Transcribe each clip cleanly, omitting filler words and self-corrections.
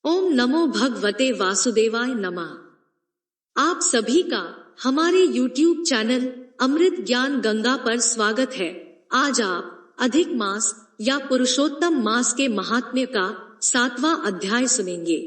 ओम नमो भगवते वासुदेवाय नमः। आप सभी का हमारे YouTube चैनल अमृत ज्ञान गंगा पर स्वागत है। आज आप अधिक मास या पुरुषोत्तम मास के महात्म्य का 7वां अध्याय सुनेंगे।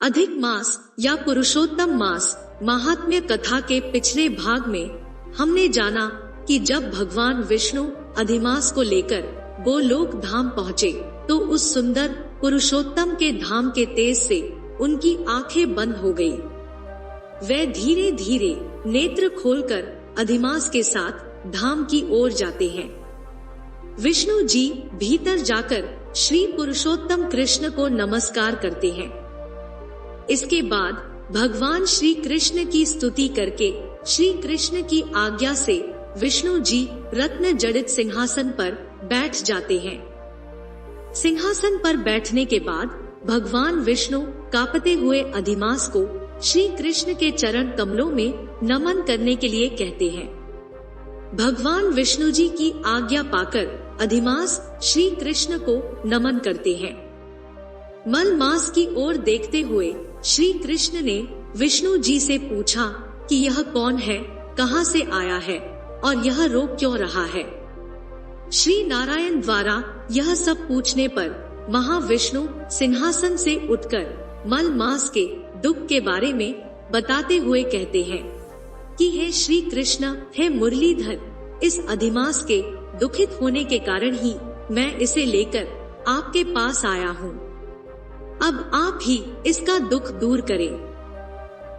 अधिक मास या पुरुषोत्तम मास महात्म्य कथा के पिछले भाग में हमने जाना कि जब भगवान विष्णु अधिमास को लेकर गोलोक धाम पहुँचे तो उस सुंदर पुरुषोत्तम के धाम के तेज से उनकी आंखें बंद हो गई। वे धीरे धीरे नेत्र खोलकर अधिमास के साथ धाम की ओर जाते हैं। विष्णु जी भीतर जाकर श्री पुरुषोत्तम कृष्ण को नमस्कार करते हैं। इसके बाद भगवान श्री कृष्ण की स्तुति करके श्री कृष्ण की आज्ञा से विष्णु जी रत्न जड़ित सिंहासन पर बैठ जाते हैं। सिंहासन पर बैठने के बाद भगवान विष्णु कांपते हुए अधिमास को श्री कृष्ण के चरण कमलों में नमन करने के लिए कहते हैं। भगवान विष्णु जी की आज्ञा पाकर अधिमास श्री कृष्ण को नमन करते हैं। मल मास की ओर देखते हुए श्री कृष्ण ने विष्णु जी से पूछा कि यह कौन है, कहां से आया है और यह रो क्यों रहा है। श्री नारायण द्वारा यह सब पूछने पर महाविष्णु सिंहासन से उठकर मल मास के दुख के बारे में बताते हुए कहते हैं कि हे श्री कृष्ण, हे मुरलीधर, इस अधिमास के दुखित होने के कारण ही मैं इसे लेकर आपके पास आया हूँ। अब आप ही इसका दुख दूर करें।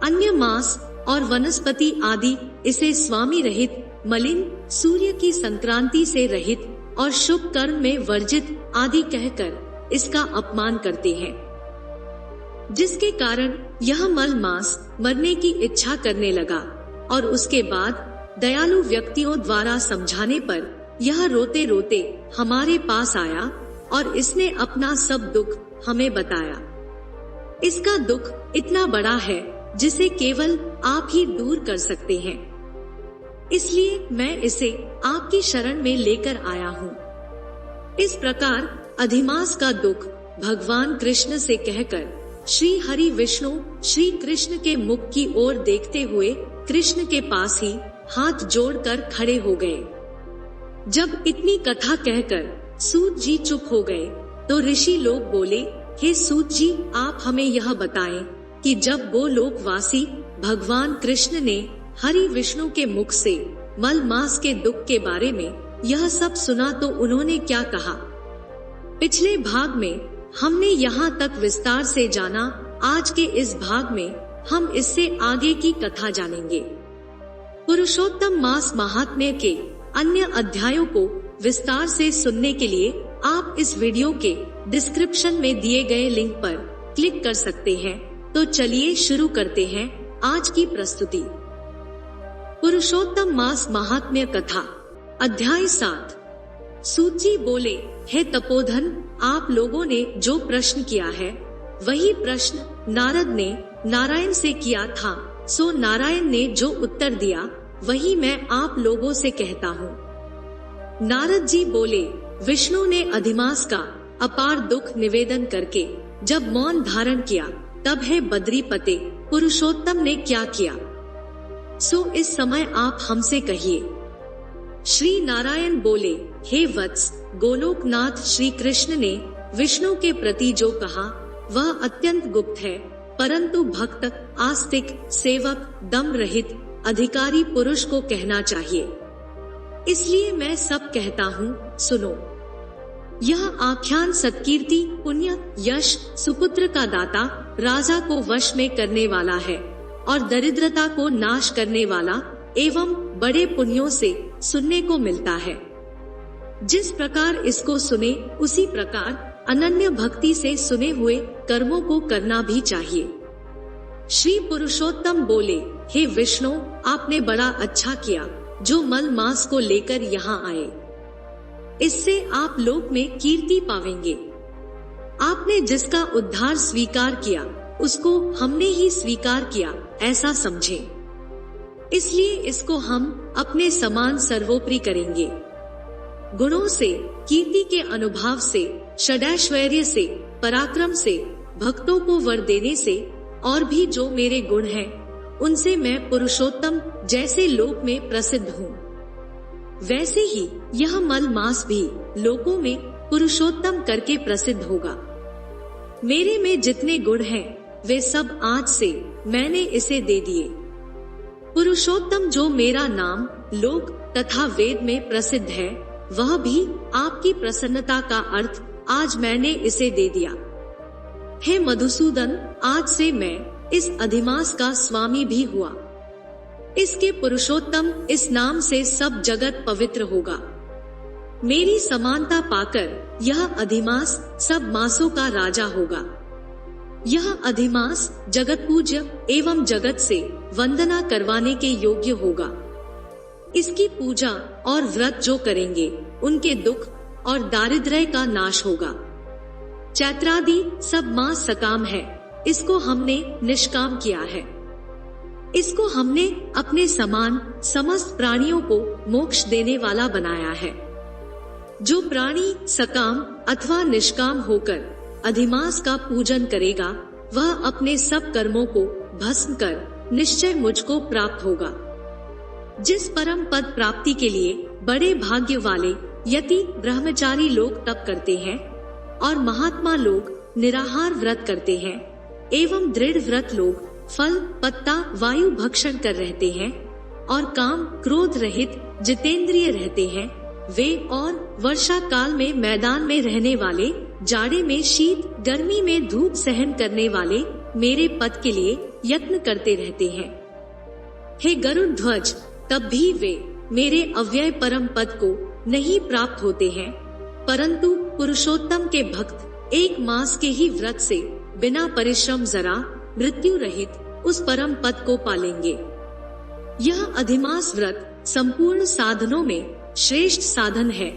अन्य मास और वनस्पति आदि इसे स्वामी रहित, मलिन, सूर्य की संक्रांति से रहित और शुभ कर्म में वर्जित आदि कहकर इसका अपमान करते हैं, जिसके कारण यह मल मास मरने की इच्छा करने लगा और उसके बाद दयालु व्यक्तियों द्वारा समझाने पर यह रोते रोते हमारे पास आया और इसने अपना सब दुख हमें बताया। इसका दुख इतना बड़ा है जिसे केवल आप ही दूर कर सकते हैं, इसलिए मैं इसे आपकी शरण में लेकर आया हूँ। इस प्रकार अधिमास का दुख भगवान कृष्ण से कहकर श्री हरि विष्णु श्री कृष्ण के मुख की ओर देखते हुए कृष्ण के पास ही हाथ जोड़कर खड़े हो गए। जब इतनी कथा कहकर सूत जी चुप हो गए तो ऋषि लोग बोले, हे सूत जी, आप हमें यह बताएं कि जब गोलोकवासी भगवान कृष्ण ने हरि विष्णु के मुख से मल मास के दुख के बारे में यह सब सुना तो उन्होंने क्या कहा। पिछले भाग में हमने यहाँ तक विस्तार से जाना। आज के इस भाग में हम इससे आगे की कथा जानेंगे। पुरुषोत्तम मास महात्म्य के अन्य अध्यायों को विस्तार से सुनने के लिए आप इस वीडियो के डिस्क्रिप्शन में दिए गए लिंक पर क्लिक कर सकते हैं। तो चलिए शुरू करते हैं आज की प्रस्तुति। पुरुषोत्तम मास महात्म्य कथा अध्याय 7। सूत जी बोले, हे तपोधन, आप लोगों ने जो प्रश्न किया है वही प्रश्न नारद ने नारायण से किया था। सो नारायण ने जो उत्तर दिया वही मैं आप लोगों से कहता हूँ। नारद जी बोले, विष्णु ने अधिमास का अपार दुख निवेदन करके जब मौन धारण किया तब हे बद्रीपते पुरुषोत्तम ने क्या किया, सो इस समय आप हमसे कहिए। श्री नारायण बोले, हे वत्स, गोलोकनाथ श्री कृष्ण ने विष्णु के प्रति जो कहा वह अत्यंत गुप्त है, परंतु भक्त, आस्तिक, सेवक, दम रहित, अधिकारी पुरुष को कहना चाहिए। इसलिए मैं सब कहता हूँ, सुनो। यह आख्यान सत्कीर्ति, पुण्य, यश, सुपुत्र का दाता, राजा को वश में करने वाला है और दरिद्रता को नाश करने वाला एवं बड़े पुण्यों से सुनने को मिलता है। जिस प्रकार इसको सुने उसी प्रकार अनन्य भक्ति से सुने हुए कर्मों को करना भी चाहिए। श्री पुरुषोत्तम बोले, हे विष्णु, आपने बड़ा अच्छा किया जो मल मास को लेकर यहाँ आए। इससे आप लोक में कीर्ति पावेंगे। आपने जिसका उद्धार स्वीकार किया उसको हमने ही स्वीकार किया, ऐसा समझें। इसलिए इसको हम अपने समान सर्वोपरि करेंगे। गुणों से, कीर्ति के अनुभव से, षडैश्वर्य से, पराक्रम से, भक्तों को वर देने से और भी जो मेरे गुण हैं, उनसे मैं पुरुषोत्तम जैसे लोक में प्रसिद्ध हूँ। वैसे ही यह मल मास भी लोकों में पुरुषोत्तम करके प्रसिद्ध होगा। मेरे में जितने गुण हैं, वे सब आज से मैंने इसे दे दिए। पुरुषोत्तम जो मेरा नाम लोक तथा वेद में प्रसिद्ध है, वह भी आपकी प्रसन्नता का अर्थ आज मैंने इसे दे दिया। हे मधुसूदन, आज से मैं इस अधिमास का स्वामी भी हुआ। इसके पुरुषोत्तम इस नाम से सब जगत पवित्र होगा। मेरी समानता पाकर यह अधिमास सब मासों का राजा होगा। यह अधिमास जगत पूज्य एवं जगत से वंदना करवाने के योग्य होगा। इसकी पूजा और व्रत जो करेंगे, उनके दुख और दारिद्र्य का नाश होगा। चैत्रादि सब मास सकाम है, इसको हमने निष्काम किया है। इसको हमने अपने समान समस्त प्राणियों को मोक्ष देने वाला बनाया है। जो प्राणी सकाम अथवा निष्काम होकर अधिमास का पूजन करेगा, वह अपने सब कर्मों को भस्म कर निश्चय मुझको प्राप्त होगा। जिस परम पद प्राप्ति के लिए बड़े भाग्य वाले यति ब्रह्मचारी लोग तप करते हैं और महात्मा लोग निराहार व्रत करते हैं एवं दृढ़ व्रत लोग फल पत्ता वायु भक्षण कर रहते हैं और काम क्रोध रहित जितेंद्रिय रहते हैं, वे और वर्षा काल में मैदान में रहने वाले, जाड़े में शीत, गर्मी में धूप सहन करने वाले मेरे पद के लिए यत्न करते रहते हैं। हे गरुड़ ध्वज, तब भी वे मेरे अव्यय परम पद को नहीं प्राप्त होते हैं, परंतु पुरुषोत्तम के भक्त एक मास के ही व्रत से बिना परिश्रम जरा मृत्यु रहित उस परम पद को पालेंगे। यह अधिमास व्रत संपूर्ण साधनों में श्रेष्ठ साधन है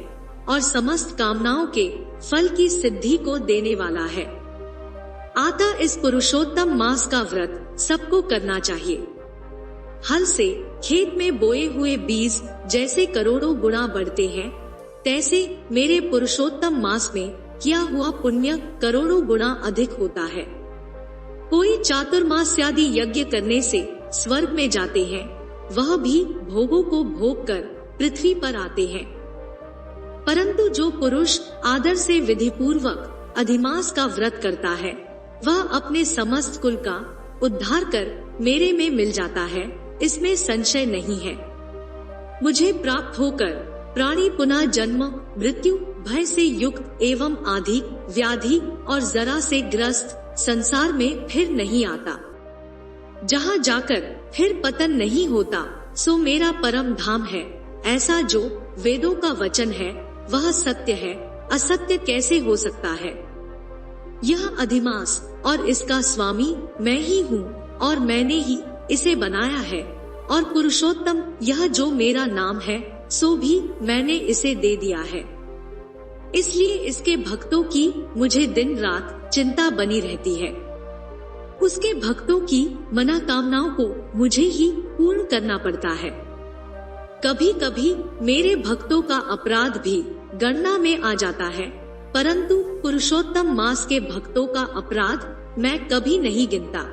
और समस्त कामनाओं के फल की सिद्धि को देने वाला है। अतः इस पुरुषोत्तम मास का व्रत सबको करना चाहिए। हल से खेत में बोए हुए बीज जैसे करोड़ों गुना बढ़ते हैं, तैसे मेरे पुरुषोत्तम मास में किया हुआ पुण्य करोड़ों गुना अधिक होता है। कोई चातुर्मास्यादि यज्ञ करने से स्वर्ग में जाते हैं, वह भी भोगों को भोग कर पृथ्वी पर आते हैं। परंतु जो पुरुष आदर से विधि पूर्वक अधिमास का व्रत करता है, वह अपने समस्त कुल का उद्धार कर मेरे में मिल जाता है, इसमें संशय नहीं है। मुझे प्राप्त होकर प्राणी पुनः जन्म मृत्यु भय से युक्त एवं आदि व्याधि और जरा से ग्रस्त संसार में फिर नहीं आता। जहाँ जाकर फिर पतन नहीं होता, सो मेरा परम धाम है। ऐसा जो वेदों का वचन है, वह सत्य है, असत्य कैसे हो सकता है। यह अधिमास और इसका स्वामी मैं ही हूँ और मैंने ही इसे बनाया है। और पुरुषोत्तम यह जो मेरा नाम है, सो भी मैंने इसे दे दिया है। इसलिए इसके भक्तों की मुझे दिन रात चिंता बनी रहती है। उसके भक्तों की मनोकामनाओं को मुझे ही पूर्ण करना पड़ता है। कभी कभी मेरे भक्तों का अपराध भी गणना में आ जाता है, परंतु पुरुषोत्तम मास के भक्तों का अपराध मैं कभी नहीं गिनता।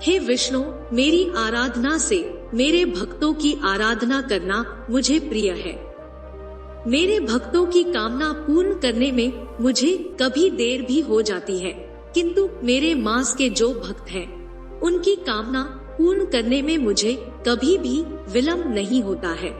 हे विष्णु, मेरी आराधना से मेरे भक्तों की आराधना करना मुझे प्रिय है। मेरे भक्तों की कामना पूर्ण करने में मुझे कभी देर भी हो जाती है, किंतु मेरे मास के जो भक्त हैं, उनकी कामना पूर्ण करने में मुझे कभी भी विलंब नहीं होता है।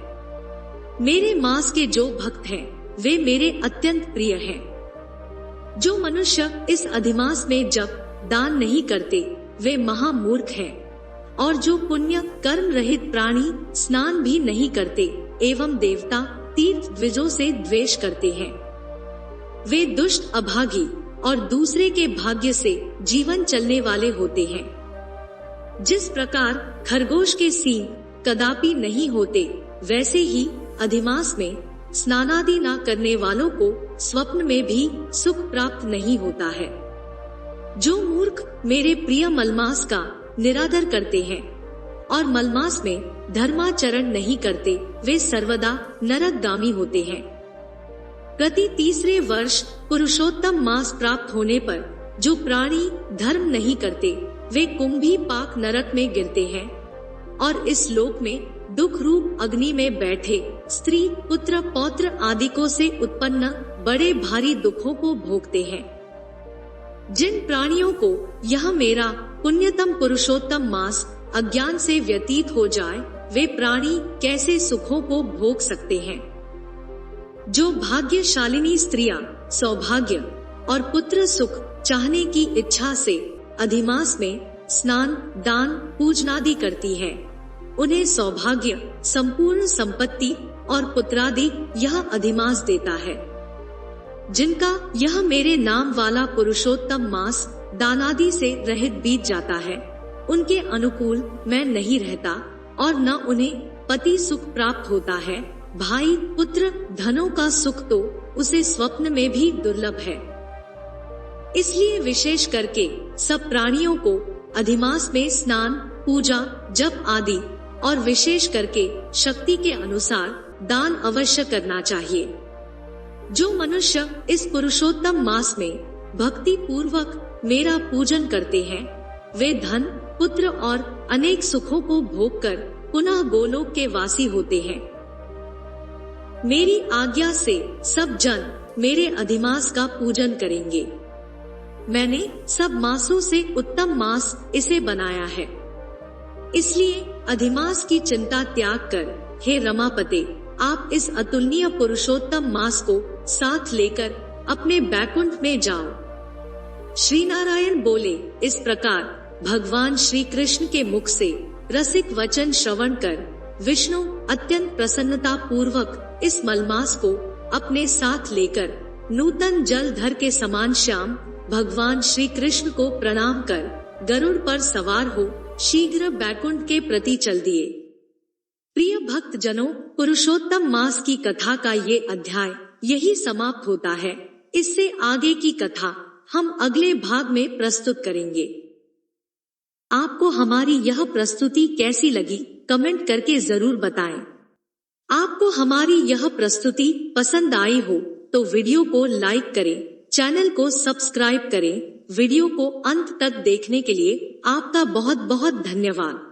मेरे मास के जो भक्त हैं, वे मेरे अत्यंत प्रिय हैं। जो मनुष्य इस अधिमास में जप दान नहीं करते, वे महामूर्ख हैं। और जो पुण्य कर्म रहित प्राणी स्नान भी नहीं करते एवं देवता तीर्थ द्विजों से द्वेष करते हैं, वे दुष्ट अभागी और दूसरे के भाग्य से जीवन चलने वाले होते हैं। जिस प्रकार खरगोश के सींग कदापि नहीं होते, वैसे ही अधिमास में स्नानादि न करने वालों को स्वप्न में भी सुख प्राप्त नहीं होता है। जो मूर्ख मेरे प्रिय मलमास का निरादर करते हैं और मलमास में धर्माचरण नहीं करते, वे सर्वदा नरकगामी होते हैं। प्रति तीसरे वर्ष पुरुषोत्तम मास प्राप्त होने पर जो प्राणी धर्म नहीं करते वे कुंभी पाक नरक में गिरते हैं और इस लोक में दुख रूप अग्नि में बैठे स्त्री पुत्र पौत्र आदिकों से उत्पन्न बड़े भारी दुखों को भोगते हैं। जिन प्राणियों को यह मेरा पुण्यतम पुरुषोत्तम मास अज्ञान से व्यतीत हो जाए वे प्राणी कैसे सुखों को भोग सकते हैं। जो भाग्यशालिनी स्त्रियां सौभाग्य और पुत्र सुख चाहने की इच्छा से अधिमास में स्नान दान पूजनादि करती हैं, उन्हें सौभाग्य संपूर्ण संपत्ति और पुत्रादि यह अधिमास देता है। जिनका यह मेरे नाम वाला पुरुषोत्तम मास दानादि से रहित बीत जाता है उनके अनुकूल मैं नहीं रहता और न उन्हें पति सुख प्राप्त होता है। भाई पुत्र धनों का सुख तो उसे स्वप्न में भी दुर्लभ है। इसलिए विशेष करके सब प्राणियों को अधिमास में स्नान पूजा जप आदि और विशेष करके शक्ति के अनुसार दान अवश्य करना चाहिए। जो मनुष्य इस पुरुषोत्तम मास में भक्ति पूर्वक मेरा पूजन करते हैं वे धन पुत्र और अनेक सुखों को भोगकर पुनः गोलोक के वासी होते हैं। मेरी आज्ञा से सब जन मेरे अधिमास का पूजन करेंगे। मैंने सब मासों से उत्तम मास इसे बनाया है। इसलिए अधिमास की चिंता त्याग कर हे रमापते आप इस अतुलनीय पुरुषोत्तम मास को साथ लेकर अपने बैकुंठ में जाओ। श्री नारायण बोले। इस प्रकार भगवान श्री कृष्ण के मुख से रसिक वचन श्रवण कर विष्णु अत्यंत प्रसन्नता पूर्वक इस मलमास को अपने साथ लेकर नूतन जलधर के समान श्याम भगवान श्री कृष्ण को प्रणाम कर गरुड़ पर सवार हो शीघ्र बैकुंठ के प्रति चल दिए। प्रिय भक्त जनों, पुरुषोत्तम मास की कथा का ये अध्याय यही समाप्त होता है। इससे आगे की कथा हम अगले भाग में प्रस्तुत करेंगे। आपको हमारी यह प्रस्तुति कैसी लगी कमेंट करके जरूर बताएं। आपको हमारी यह प्रस्तुति पसंद आई हो तो वीडियो को लाइक करें, चैनल को सब्सक्राइब करें। वीडियो को अंत तक देखने के लिए आपका बहुत बहुत धन्यवाद।